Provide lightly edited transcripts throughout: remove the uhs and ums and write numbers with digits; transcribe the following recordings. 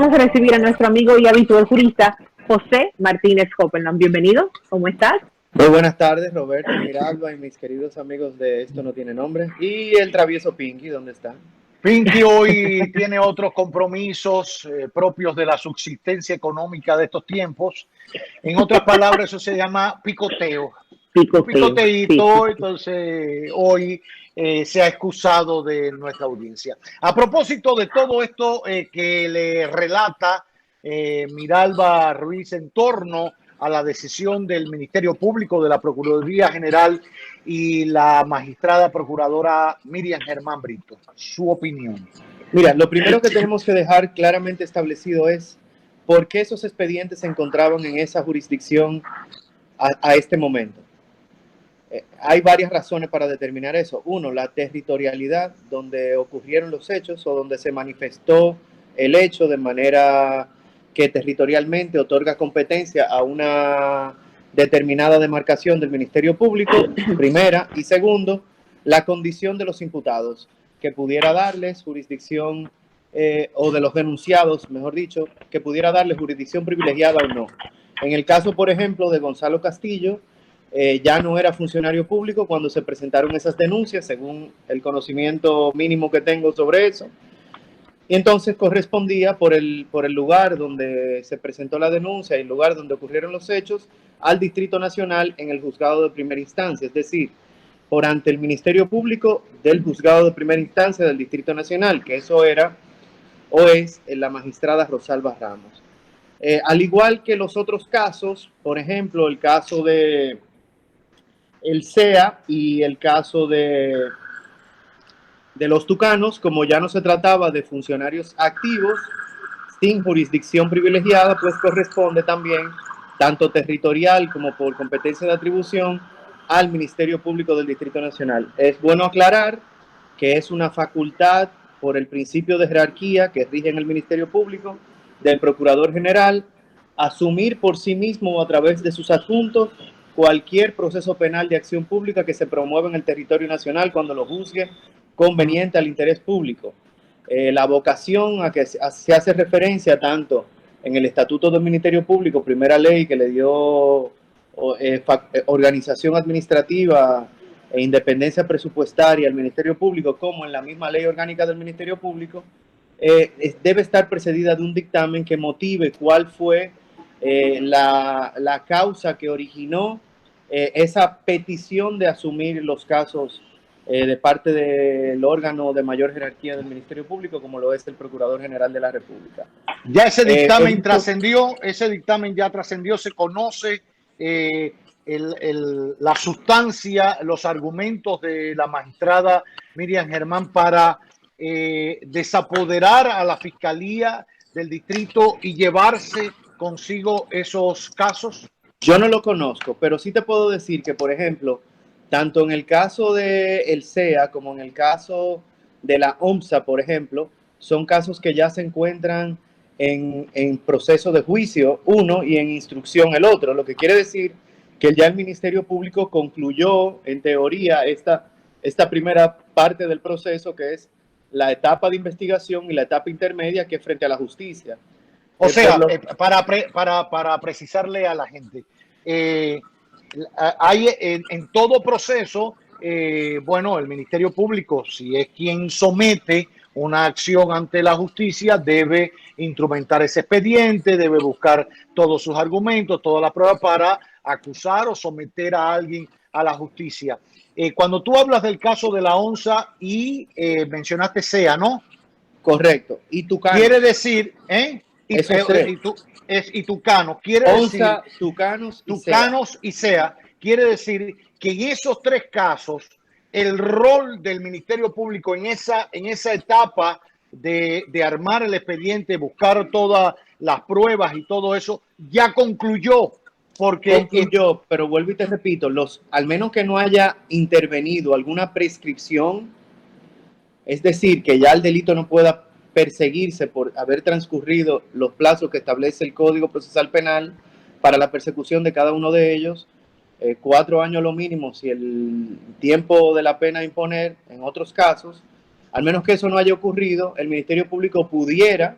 vamos a recibir a nuestro amigo y habitual jurista José Martínez Copeland. Bienvenido, ¿cómo estás? Muy buenas tardes, Roberto Miralba y mis queridos amigos de Esto No Tiene Nombre. Y el travieso Pinky, ¿dónde está? Pinky hoy tiene otros compromisos propios de la subsistencia económica de estos tiempos. En otras palabras, eso se llama picoteo. Picoteíto, sí. Entonces hoy se ha excusado de nuestra audiencia. A propósito de todo esto que le relata Miralba Ruiz en torno a la decisión del Ministerio Público, de la Procuraduría General y la magistrada procuradora Miriam Germán Brito. Su opinión. Mira, lo primero que tenemos que dejar claramente establecido es por qué esos expedientes se encontraban en esa jurisdicción a este momento. Hay varias razones para determinar eso. Uno, la territorialidad donde ocurrieron los hechos o donde se manifestó el hecho de manera que territorialmente otorga competencia a una determinada demarcación del Ministerio Público, primera, y segundo, la condición de los imputados, que pudiera darles jurisdicción, o de los denunciados, mejor dicho, que pudiera darles jurisdicción privilegiada o no. En el caso, por ejemplo, de Gonzalo Castillo, ya no era funcionario público cuando se presentaron esas denuncias, según el conocimiento mínimo que tengo sobre eso. Y entonces correspondía por el lugar donde se presentó la denuncia y el lugar donde ocurrieron los hechos al Distrito Nacional en el juzgado de primera instancia, es decir, por ante el Ministerio Público del juzgado de primera instancia del Distrito Nacional, que eso era o es la magistrada Rosalba Ramos. Al igual que los otros casos, por ejemplo, el caso de el CEA y el caso de los Tucanos, como ya no se trataba de funcionarios activos sin jurisdicción privilegiada, pues corresponde también, tanto territorial como por competencia de atribución, al Ministerio Público del Distrito Nacional. Es bueno aclarar que es una facultad por el principio de jerarquía que rige en el Ministerio Público del Procurador General asumir por sí mismo o a través de sus adjuntos cualquier proceso penal de acción pública que se promueva en el territorio nacional cuando lo juzgue conveniente al interés público. La vocación a que se hace referencia tanto en el Estatuto del Ministerio Público, primera ley que le dio organización administrativa e independencia presupuestaria al Ministerio Público, como en la misma ley orgánica del Ministerio Público, debe estar precedida de un dictamen que motive cuál fue la causa que originó esa petición de asumir los casos de parte del órgano de mayor jerarquía del Ministerio Público, como lo es el Procurador General de la República. Ya ese dictamen trascendió, ese dictamen ya trascendió, se conoce la sustancia, los argumentos de la magistrada Miriam Germán para desapoderar a la Fiscalía del Distrito y llevarse consigo esos casos. Yo no lo conozco, pero sí te puedo decir que, por ejemplo, tanto en el caso del CEA como en el caso de la OMSA, por ejemplo, son casos que ya se encuentran en proceso de juicio uno y en instrucción el otro, lo que quiere decir que ya el Ministerio Público concluyó, en teoría, esta primera parte del proceso, que es la etapa de investigación y la etapa intermedia, que es frente a la justicia. O sea, para precisarle a la gente, hay en todo proceso, bueno, el Ministerio Público, si es quien somete una acción ante la justicia, debe instrumentar ese expediente, debe buscar todos sus argumentos, toda la prueba para acusar o someter a alguien a la justicia. Cuando tú hablas del caso de la ONSA y mencionaste CEA, ¿no? Correcto. Y Tucano. Quiere decir, y Tucano, quiere ONSA, decir, Tucanos y CEA, quiere decir que en esos tres casos, el rol del Ministerio Público en esa etapa de armar el expediente, buscar todas las pruebas y todo eso, ya concluyó. Concluyó, pero vuelvo y te repito, al menos que no haya intervenido alguna prescripción, es decir, que ya el delito no pueda perseguirse por haber transcurrido los plazos que establece el Código Procesal Penal para la persecución de cada uno de ellos, 4 años lo mínimo, si el tiempo de la pena a imponer en otros casos, al menos que eso no haya ocurrido, el Ministerio Público pudiera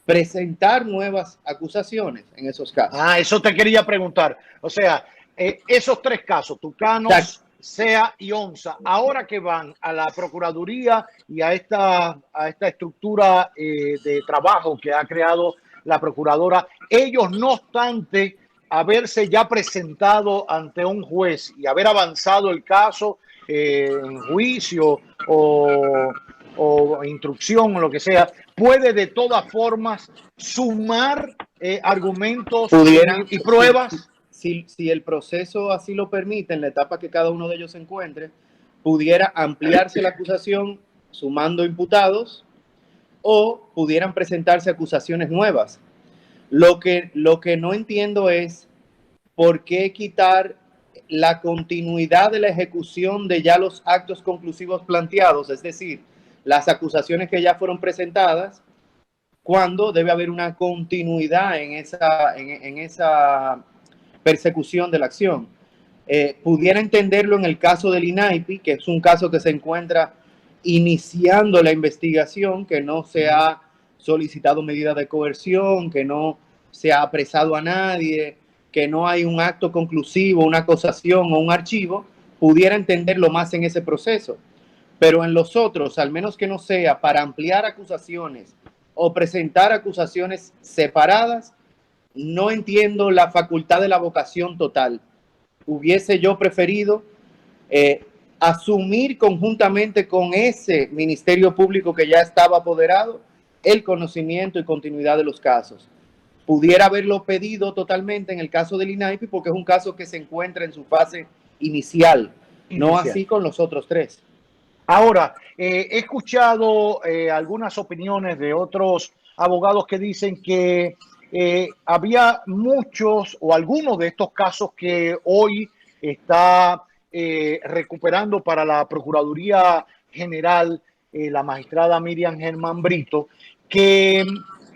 presentar nuevas acusaciones en esos casos. Eso te quería preguntar. O sea, esos 3 casos, Tucanos, SEA y ONSA, ahora que van a la Procuraduría y a esta estructura de trabajo que ha creado la Procuradora, ellos, no obstante haberse ya presentado ante un juez y haber avanzado el caso en juicio o instrucción o lo que sea, puede de todas formas sumar argumentos y pruebas. Si el proceso así lo permite, en la etapa que cada uno de ellos se encuentre, pudiera ampliarse la acusación sumando imputados o pudieran presentarse acusaciones nuevas. Lo que no entiendo es por qué quitar la continuidad de la ejecución de ya los actos conclusivos planteados, es decir, las acusaciones que ya fueron presentadas, cuando debe haber una continuidad en esa persecución de la acción. Pudiera entenderlo en el caso del INAIPI, que es un caso que se encuentra iniciando la investigación, que no se ha solicitado medida de coerción, que no se ha apresado a nadie, que no hay un acto conclusivo, una acusación o un archivo, pudiera entenderlo más en ese proceso. Pero en los otros, al menos que no sea para ampliar acusaciones o presentar acusaciones separadas, no entiendo la facultad de la vocación total. Hubiese yo preferido asumir conjuntamente con ese Ministerio Público que ya estaba apoderado el conocimiento y continuidad de los casos. Pudiera haberlo pedido totalmente en el caso del INAIPI porque es un caso que se encuentra en su fase inicial. No así con los otros 3. Ahora, he escuchado algunas opiniones de otros abogados que dicen que había muchos o algunos de estos casos que hoy está recuperando para la Procuraduría General la magistrada Miriam Germán Brito, que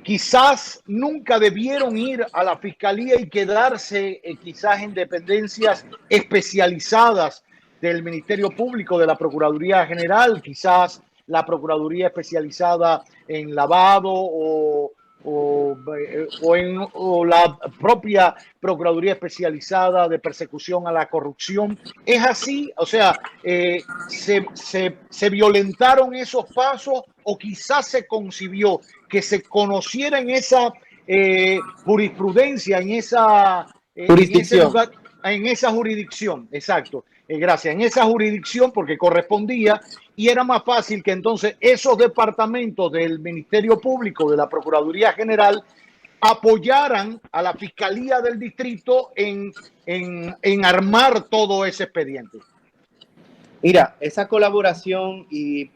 quizás nunca debieron ir a la Fiscalía y quedarse quizás en dependencias especializadas del Ministerio Público, de la Procuraduría General, quizás la Procuraduría especializada en lavado o la propia Procuraduría especializada de persecución a la corrupción. ¿Es así? O sea, ¿se violentaron esos pasos o quizás se concibió que se conociera en esa jurisprudencia, en esa jurisdicción? En esa jurisdicción, exacto. Gracias, en esa jurisdicción porque correspondía y era más fácil que entonces esos departamentos del Ministerio Público, de la Procuraduría General, apoyaran a la Fiscalía del Distrito en armar todo ese expediente. Mira, esa colaboración y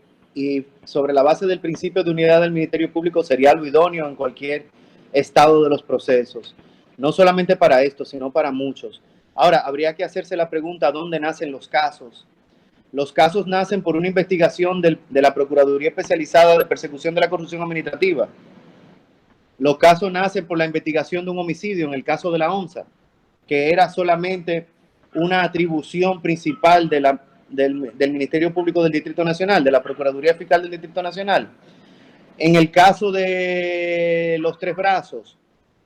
sobre la base del principio de unidad del Ministerio Público sería lo idóneo en cualquier estado de los procesos. No solamente para esto, sino para muchos. Ahora, habría que hacerse la pregunta, ¿dónde nacen los casos? Los casos nacen por una investigación de la Procuraduría Especializada de Persecución de la Corrupción Administrativa. Los casos nacen por la investigación de un homicidio, en el caso de la ONSA, que era solamente una atribución principal del Ministerio Público del Distrito Nacional, de la Procuraduría Fiscal del Distrito Nacional. En el caso de los 3 brazos,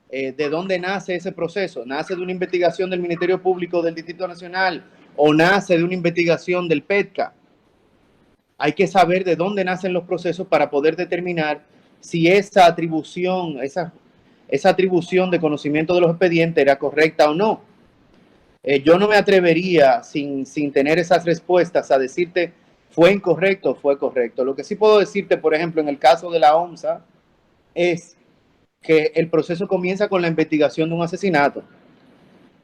¿de dónde nace ese proceso? ¿Nace de una investigación del Ministerio Público del Distrito Nacional o nace de una investigación del PETCA? Hay que saber de dónde nacen los procesos para poder determinar si esa atribución de conocimiento de los expedientes era correcta o no. Yo no me atrevería sin tener esas respuestas a decirte fue incorrecto o fue correcto. Lo que sí puedo decirte, por ejemplo, en el caso de la ONSA, es que el proceso comienza con la investigación de un asesinato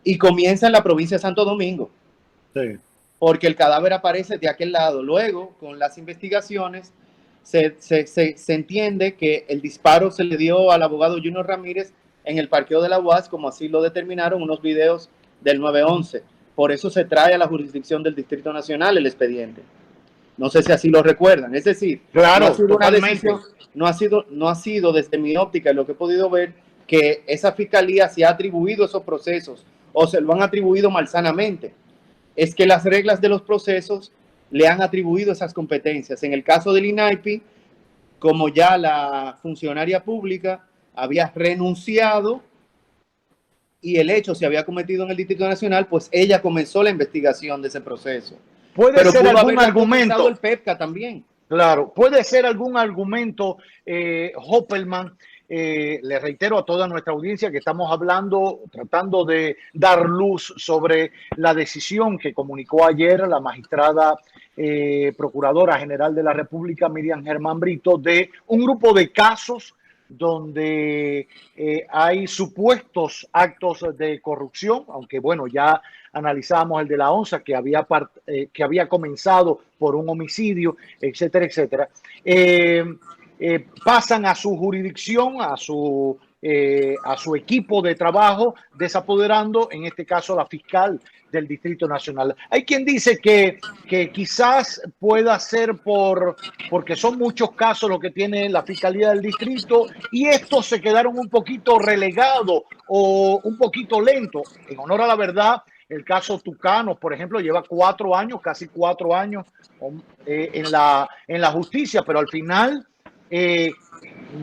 y comienza en la provincia de Santo Domingo. Sí. Porque el cadáver aparece de aquel lado. Luego, con las investigaciones, se entiende que el disparo se le dio al abogado Junior Ramírez en el parqueo de la UAS, como así lo determinaron unos videos del 911. Por eso se trae a la jurisdicción del Distrito Nacional el expediente. No sé si así lo recuerdan. Es decir, claro, no ha sido una decisión, no ha sido desde mi óptica, lo que he podido ver, que esa fiscalía se ha atribuido esos procesos o se lo han atribuido malsanamente. Es que las reglas de los procesos le han atribuido esas competencias. En el caso del INAIPI, como ya la funcionaria pública había renunciado y el hecho se había cometido en el Distrito Nacional, pues ella comenzó la investigación de ese proceso. Puede ser algún argumento. El PEPCA también. Claro, puede ser algún argumento, Hoppelman. Le reitero a toda nuestra audiencia que estamos hablando, tratando de dar luz sobre la decisión que comunicó ayer la magistrada Procuradora General de la República, Miriam Germán Brito, de un grupo de casos donde hay supuestos actos de corrupción, aunque bueno, ya analizábamos el de la ONSA que había comenzado por un homicidio, etcétera, etcétera. Pasan a su jurisdicción, a su equipo de trabajo, desapoderando, en este caso, la fiscal del Distrito Nacional. Hay quien dice que quizás pueda ser porque son muchos casos los que tiene la Fiscalía del Distrito y estos se quedaron un poquito relegados o un poquito lentos. En honor a la verdad, el caso Tucano, por ejemplo, lleva 4 años, casi 4 años en la justicia, pero al final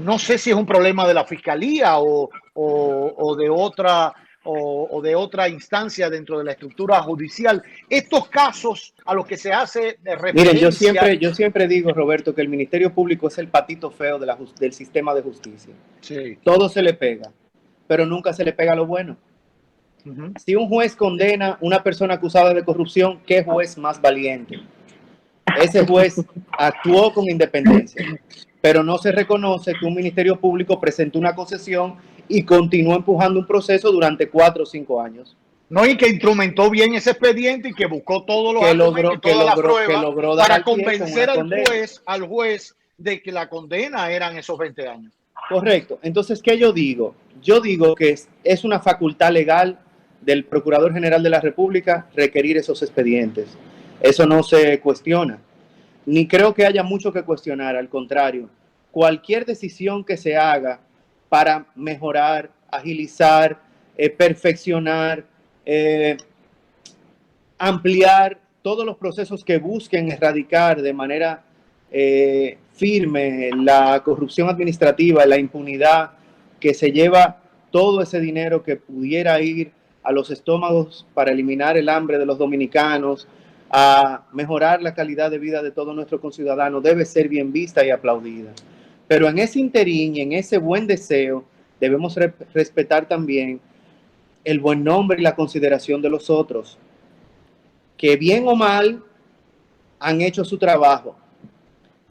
no sé si es un problema de la Fiscalía o de otra instancia dentro de la estructura judicial. Estos casos a los que se hace referencia... Miren, yo siempre digo, Roberto, que el Ministerio Público es el patito feo del sistema de justicia. Sí. Todo se le pega, pero nunca se le pega lo bueno. Si un juez condena a una persona acusada de corrupción, ¿qué juez más valiente? Ese juez actuó con independencia, pero no se reconoce que un Ministerio Público presentó una concesión y continuó empujando un proceso durante 4 o 5 años. No, y que instrumentó bien ese expediente y que buscó todos los logró para convencer al juez de que la condena eran esos 20 años. Correcto. Entonces, ¿qué yo digo? Yo digo que es una facultad legal del Procurador General de la República requerir esos expedientes. Eso no se cuestiona. Ni creo que haya mucho que cuestionar, al contrario. Cualquier decisión que se haga para mejorar, agilizar, perfeccionar, ampliar todos los procesos que busquen erradicar de manera firme la corrupción administrativa, la impunidad que se lleva todo ese dinero que pudiera ir a los estómagos para eliminar el hambre de los dominicanos, a mejorar la calidad de vida de todos nuestros conciudadanos, debe ser bien vista y aplaudida. Pero en ese interín y en ese buen deseo debemos respetar también el buen nombre y la consideración de los otros, que bien o mal han hecho su trabajo.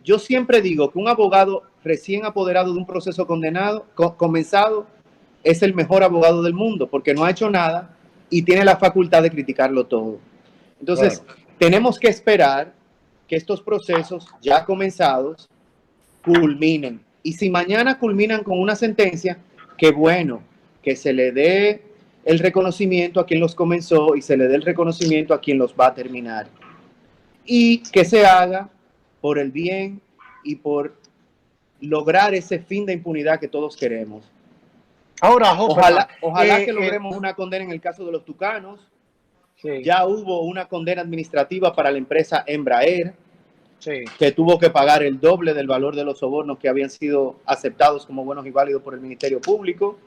Yo siempre digo que un abogado recién apoderado de un proceso comenzado es el mejor abogado del mundo, porque no ha hecho nada y tiene la facultad de criticarlo todo. Entonces, tenemos que esperar que estos procesos ya comenzados culminen. Y si mañana culminan con una sentencia, qué bueno, que se le dé el reconocimiento a quien los comenzó y se le dé el reconocimiento a quien los va a terminar. Y que se haga por el bien y por lograr ese fin de impunidad que todos queremos. Ahora, ojalá que logremos una condena en el caso de los Tucanos. Sí. Ya hubo una condena administrativa para la empresa Embraer, sí, que tuvo que pagar el doble del valor de los sobornos que habían sido aceptados como buenos y válidos por el Ministerio Público.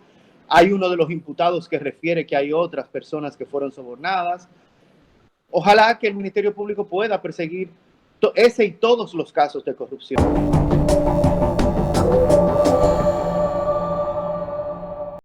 Hay uno de los imputados que refiere que hay otras personas que fueron sobornadas. Ojalá que el Ministerio Público pueda perseguir ese y todos los casos de corrupción.